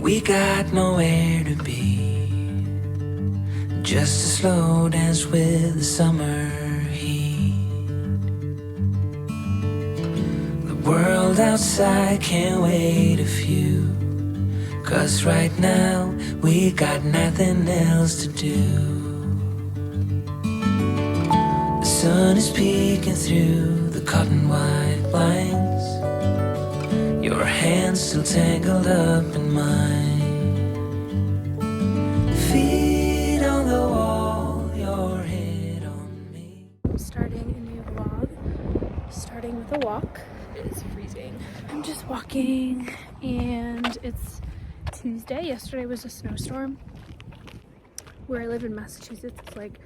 We got nowhere to be, just a slow dance with the summer heat. The world outside can't wait a few, 'cause right now we got nothing else to do. The sun is peeking through the cotton white blinds, your hands still tangled up in mine. Feet on the wall, your head on me. Starting a new vlog, starting with a walk. It is freezing. I'm just walking and it's Tuesday. Yesterday was a snowstorm. Where I live in Massachusetts, it's like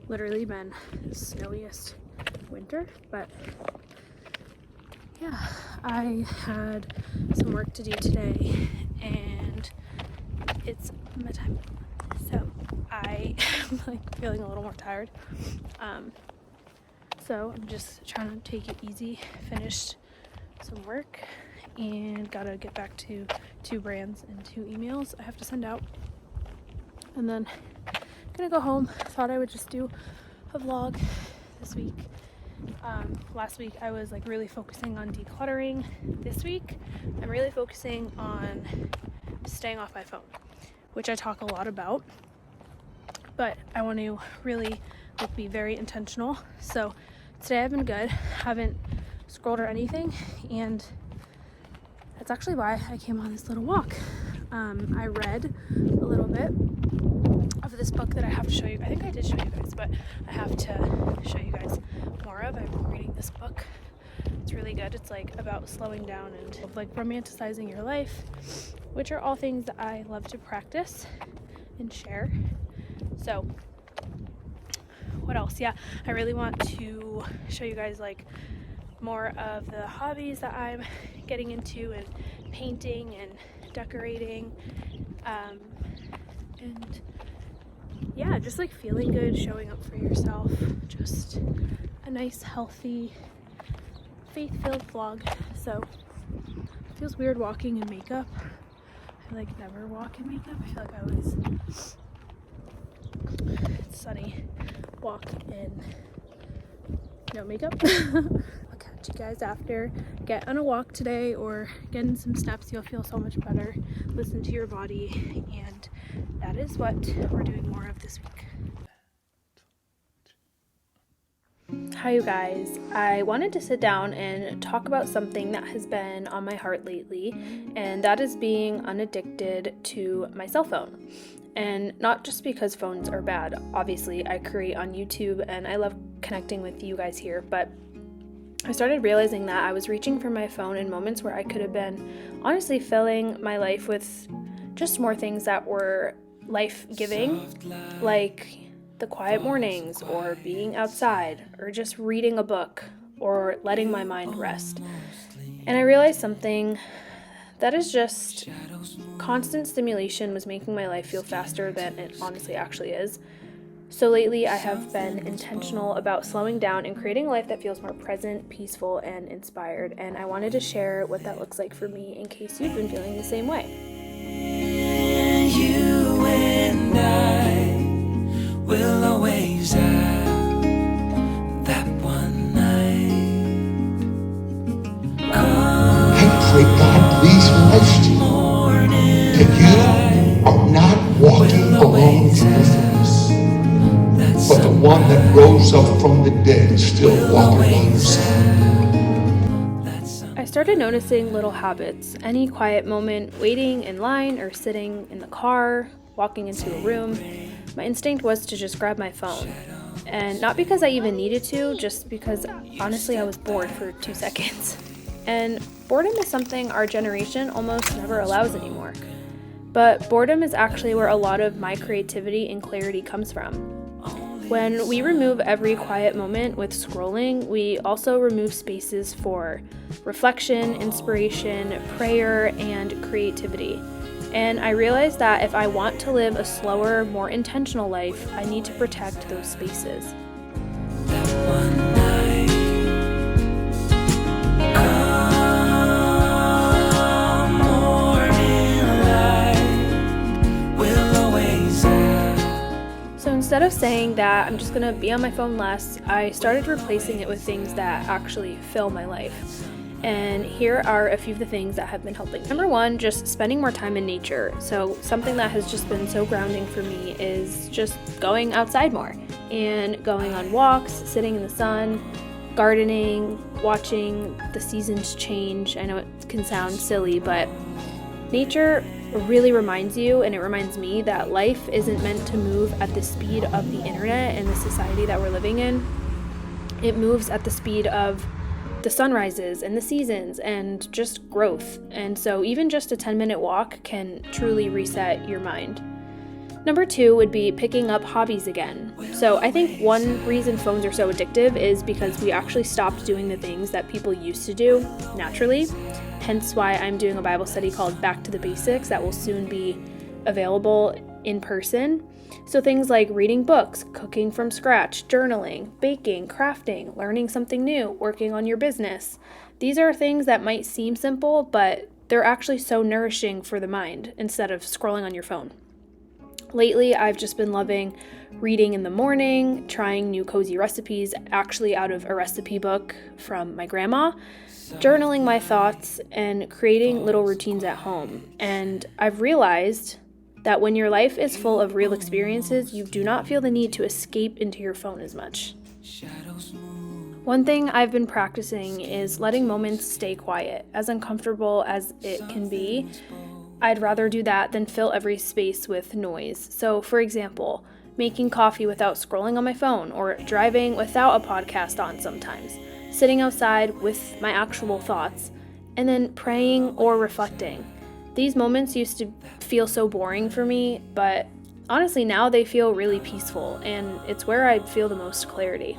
literally been the snowiest winter, but yeah, I had some work to do today and it's my time. So I am like feeling a little more tired. So I'm just trying to take it easy. Finished some work and gotta get back to 2 brands and 2 emails I have to send out. And then gonna go home. Thought I would just do a vlog this week. Last week I was like really focusing on decluttering. This week I'm really focusing on staying off my phone, which I talk a lot about, but I want to really like be very intentional. So today I've been good, haven't scrolled or anything, and that's actually why I came on this little walk. I read a little bit of this book that I have to show you. I think I did show you guys, but I have to show you guys more of. I've been reading this book. It's really good. It's like about slowing down and like romanticizing your life, which are all things that I love to practice and share. So what else? Yeah, I really want to show you guys like more of the hobbies that I'm getting into, and painting and decorating, and yeah, just like feeling good, showing up for yourself, just a nice, healthy, faith-filled vlog. So it feels weird walking in makeup. I like never walk in makeup. I feel like I always, it's sunny, walk in no makeup. I'll catch you guys after. Get on a walk today or get in some steps. You'll feel so much better. Listen to your body, and that is what we're doing more of this week. Hi you guys, I wanted to sit down and talk about something that has been on my heart lately, and that is being unaddicted to my cell phone. And not just because phones are bad. Obviously, I create on YouTube and I love connecting with you guys here, but I started realizing that I was reaching for my phone in moments where I could have been honestly filling my life with just more things that were life-giving, like the quiet mornings, or being outside, or just reading a book, or letting my mind rest. And I realized something, that is just constant stimulation was making my life feel faster than it honestly actually is. So lately I have been intentional about slowing down and creating a life that feels more present, peaceful, and inspired. And I wanted to share what that looks like for me in case you've been feeling the same way. You and I will always have that one night. I pray God please rest that you are not walking alone in this, but the one that rose up from the dead is still walking by your side. I started noticing little habits. Any quiet moment, waiting in line or sitting in the car, walking into a room, my instinct was to just grab my phone. And not because I even needed to, just because honestly I was bored for 2 seconds. And boredom is something our generation almost never allows anymore. But boredom is actually where a lot of my creativity and clarity comes from. When we remove every quiet moment with scrolling, we also remove spaces for reflection, inspiration, prayer, and creativity. And I realized that if I want to live a slower, more intentional life, I need to protect those spaces. That one night. Come morning light. instead of saying that I'm just gonna be on my phone less, I started replacing it with things that actually fill my life. And here are a few of the things that have been helping. Number one, just spending more time in nature. So something that has just been so grounding for me is just going outside more and going on walks, sitting in the sun, gardening, watching the seasons change. I know it can sound silly, but nature really reminds you, and it reminds me, that life isn't meant to move at the speed of the internet and the society that we're living in. It moves at the speed of the sunrises and the seasons and just growth. And so even just a 10-minute walk can truly reset your mind. Number two would be picking up hobbies again. So I think one reason phones are so addictive is because we actually stopped doing the things that people used to do naturally. Hence why I'm doing a Bible study called Back to the Basics that will soon be available in person. So things like reading books, cooking from scratch, journaling, baking, crafting, learning something new, working on your business. These are things that might seem simple, but they're actually so nourishing for the mind instead of scrolling on your phone. Lately, I've just been loving reading in the morning, trying new cozy recipes, actually out of a recipe book from my grandma, journaling my thoughts, and creating little routines at home. And I've realized that when your life is full of real experiences, you do not feel the need to escape into your phone as much. One thing I've been practicing is letting moments stay quiet. As uncomfortable as it can be, I'd rather do that than fill every space with noise. So, for example, making coffee without scrolling on my phone, or driving without a podcast on sometimes, sitting outside with my actual thoughts, and then praying or reflecting. These moments used to feel so boring for me, but honestly now they feel really peaceful, and it's where I feel the most clarity.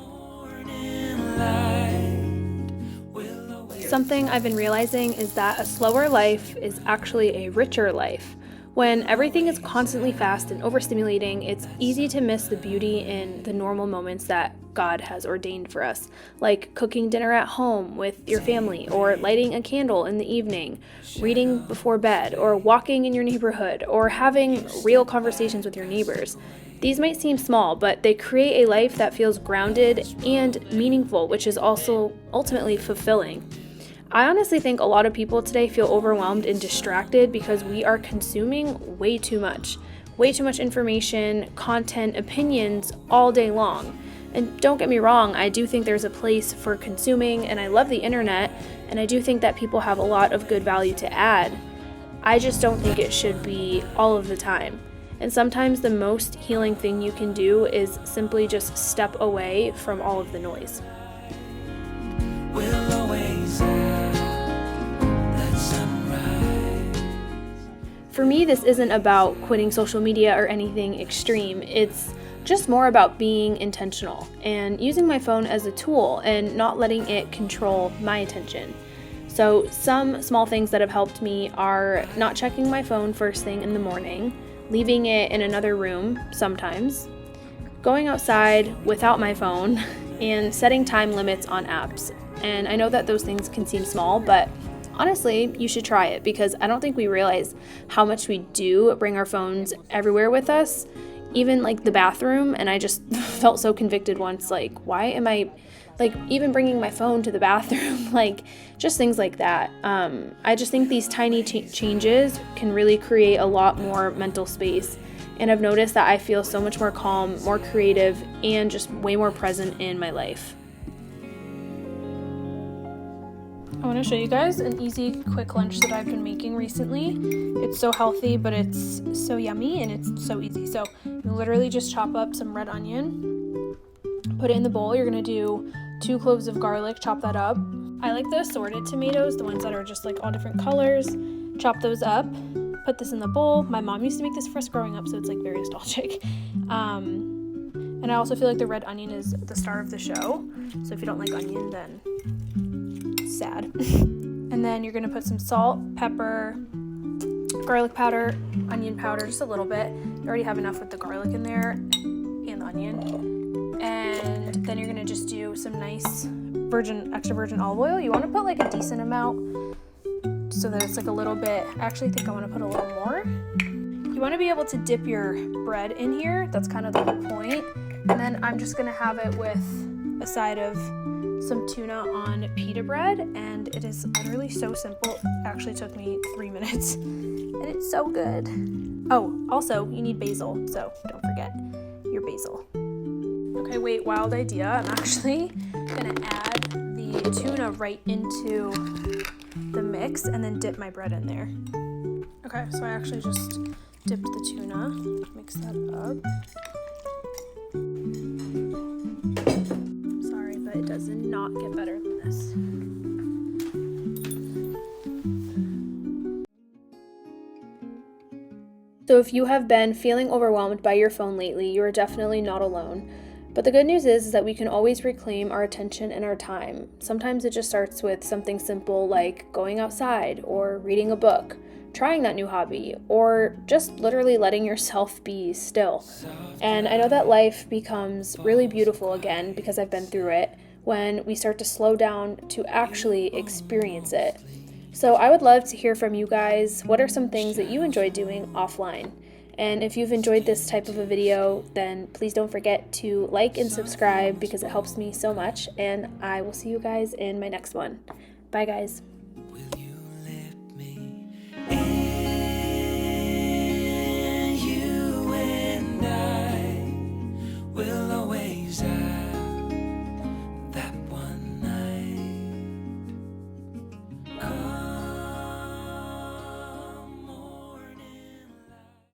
Something I've been realizing is that a slower life is actually a richer life. When everything is constantly fast and overstimulating, it's easy to miss the beauty in the normal moments that God has ordained for us, like cooking dinner at home with your family, or lighting a candle in the evening, reading before bed, or walking in your neighborhood, or having real conversations with your neighbors. These might seem small, but they create a life that feels grounded and meaningful, which is also ultimately fulfilling. I honestly think a lot of people today feel overwhelmed and distracted because we are consuming way too much information, content, opinions all day long. And don't get me wrong, I do think there's a place for consuming, and I love the internet, and I do think that people have a lot of good value to add. I just don't think it should be all of the time. And sometimes the most healing thing you can do is simply just step away from all of the noise. We'll always have that sunrise. For me, this isn't about quitting social media or anything extreme. It's just more about being intentional and using my phone as a tool and not letting it control my attention. So some small things that have helped me are not checking my phone first thing in the morning, leaving it in another room sometimes, going outside without my phone, and setting time limits on apps. And I know that those things can seem small, but honestly, you should try it, because I don't think we realize how much we do bring our phones everywhere with us, even like the bathroom. And I just felt so convicted once, like, why am I even bringing my phone to the bathroom? Like, just things like that. I just think these tiny changes can really create a lot more mental space. And I've noticed that I feel so much more calm, more creative, and just way more present in my life. I want to show you guys an easy, quick lunch that I've been making recently. It's so healthy, but it's so yummy, and it's so easy. So you literally just chop up some red onion, put it in the bowl. You're going to do 2 cloves of garlic, chop that up. I like the assorted tomatoes, the ones that are just like all different colors. Chop those up, put this in the bowl. My mom used to make this for us growing up, so it's like very nostalgic. And I also feel like the red onion is the star of the show. So if you don't like onion, then sad. And then you're gonna put some salt, pepper, garlic powder, onion powder, just a little bit. You already have enough with the garlic in there and the onion. And then you're gonna just do some nice extra virgin olive oil. You wanna put like a decent amount so that it's like a little bit, I actually think I wanna put a little more. You want to be able to dip your bread in here. That's kind of the whole point. And then I'm just gonna have it with a side of some tuna on pita bread, and it is literally so simple. It actually took me 3 minutes, and it's so good. Oh, also, you need basil, so don't forget your basil. Okay, wait, wild idea. I'm actually gonna add the tuna right into the mix and then dip my bread in there. Okay, so I actually just dipped the tuna, mix that up. Sorry, but it does not get better than this. So if you have been feeling overwhelmed by your phone lately, you are definitely not alone. But the good news is that we can always reclaim our attention and our time. Sometimes it just starts with something simple like going outside or reading a book, trying that new hobby, or just literally letting yourself be still. And I know that life becomes really beautiful again, because I've been through it, when we start to slow down to actually experience it. So I would love to hear from you guys. What are some things that you enjoy doing offline? And if you've enjoyed this type of a video, then please don't forget to like and subscribe, because it helps me so much. And I will see you guys in my next one. Bye, guys.